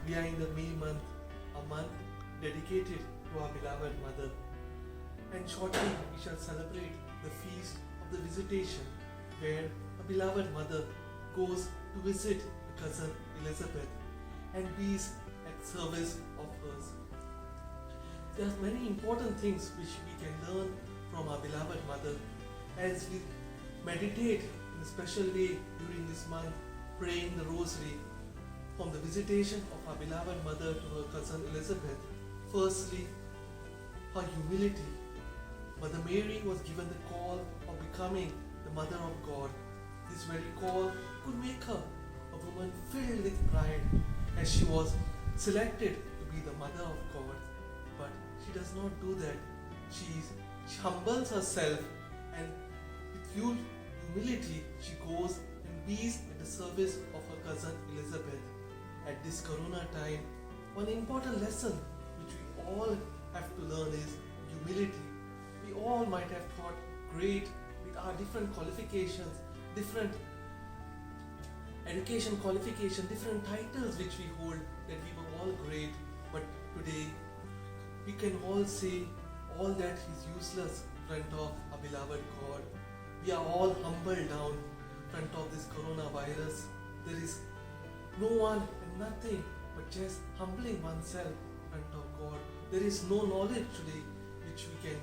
We are in the May month, a month dedicated to our beloved mother. And shortly we shall celebrate the feast of the Visitation, where a beloved mother goes to visit her cousin Elizabeth and bees at service of hers. There are many important things which we can learn from our beloved mother as we meditate in a special way during this month, praying the rosary from the visitation of our beloved mother to her cousin Elizabeth. Firstly, her humility. Mother Mary was given the call of becoming the mother of God. This very call could make her a woman filled with pride as she was selected to be the mother of God. But she does not do that. She humbles herself, and with humility she goes and bees at the service of her cousin Elizabeth. At this Corona time, one important lesson which we all have to learn is humility. We all might have thought great with our different qualifications, different education qualification, different titles which we hold, that we were all great. But today we can all say all that is useless in front of our beloved God. We are all humbled down in front of this coronavirus. There is no one and nothing but just humbling oneself in front of God. There is no knowledge today which can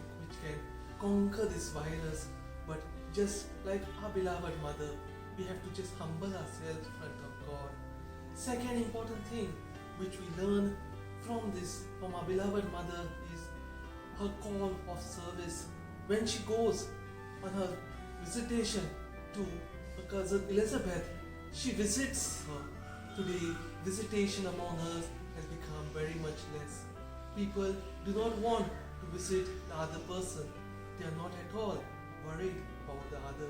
conquer this virus. But just like our beloved mother, we have to just humble ourselves in front of God. Second important thing which we learn from our beloved mother is her call of service. When she goes on her visitation to her cousin Elizabeth, she visits her. Today, visitation among us has become very much less. People do not want to visit the other person. They are not at all worried about the other.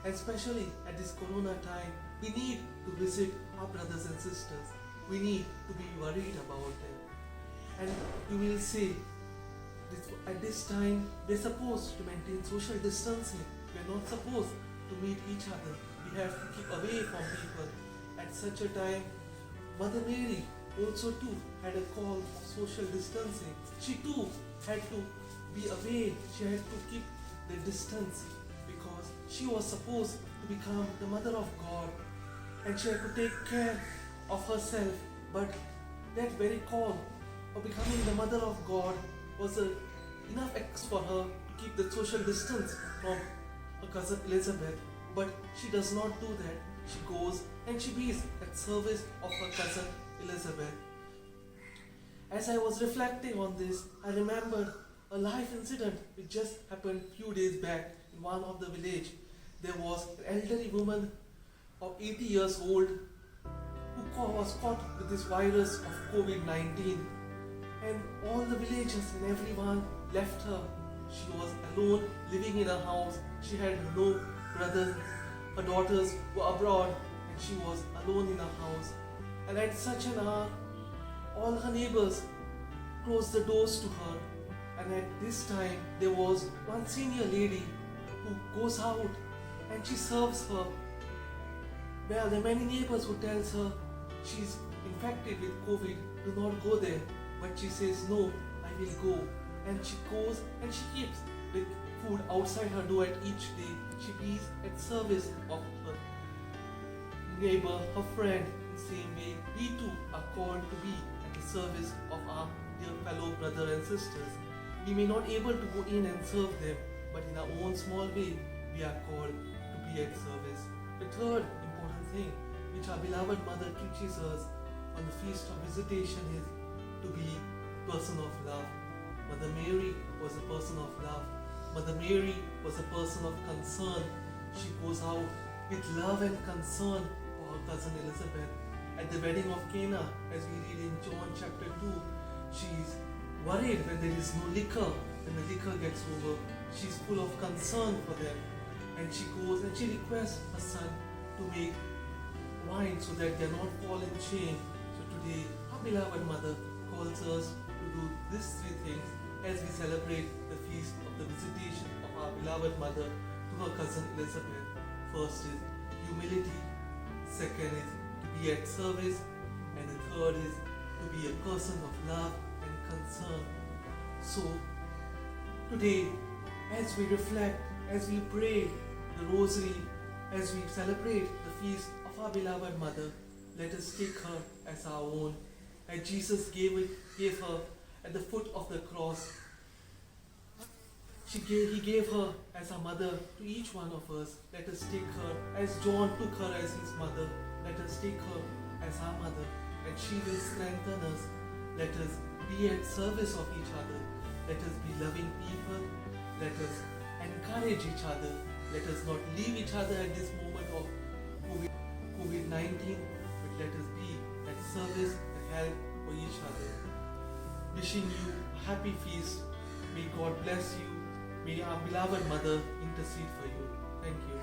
And especially at this Corona time, we need to visit our brothers and sisters. We need to be worried about them. And you will say, at this time, we are supposed to maintain social distancing. We are not supposed to meet each other. We have to keep away from people. At such a time, Mother Mary also too had a call of social distancing. She too had to be away. She had to keep the distance because she was supposed to become the mother of God, and she had to take care of herself. But that very call of becoming the mother of God was enough for her to keep the social distance from her cousin Elizabeth. But she does not do that. She goes and she is at service of her cousin Elizabeth. As I was reflecting on this, I remembered a life incident which just happened few days back in one of the village. There was an elderly woman of 80 years old who was caught with this virus of COVID-19, and all the villagers and everyone left her. She was alone living in a house. She had no brothers. Her daughters were abroad and she was alone in a house. And at such an hour, all her neighbors closed the doors to her. And at this time, there was one senior lady who goes out and she serves her. Well, there are many neighbors who tells her she's infected with COVID, do not go there. But she says, no, I will go. And she goes and she keeps the food outside her door at each day. She is at service of her neighbor, her friend. In the same way, we too are called to be at the service of our dear fellow brothers and sisters. We may not able to go in and serve them, but in our own small way, we are called to be at service. The third important thing which our beloved mother teaches us on the feast of visitation is to be a person of love. Mother Mary was a person of love. Mother Mary was a person of concern. She goes out with love and concern for her cousin Elizabeth. At the wedding of Cana, as we read in John chapter 2, she is worried when there is no liquor. When the liquor gets over, she is full of concern for them. And she goes and she requests her son to make wine so that they are not fall in shame. So today, our beloved mother calls us to do these three things as we celebrate the feast of the visitation of our beloved mother to her cousin Elizabeth. First is humility, second is to be at service, and the third is be a person of love and concern. So, today, as we reflect, as we pray the Rosary, as we celebrate the feast of our beloved Mother, let us take her as our own. As Jesus gave her at the foot of the cross, He gave her as a mother to each one of us. Let us take her as John took her as his mother. Let us take her as our mother, and she will strengthen us. Let us be at service of each other. Let us be loving people. Let us encourage each other. Let us not leave each other at this moment of COVID-19, but let us be at service and help for each other. Wishing you a happy feast. May God bless you. May our beloved Mother intercede for you. Thank you.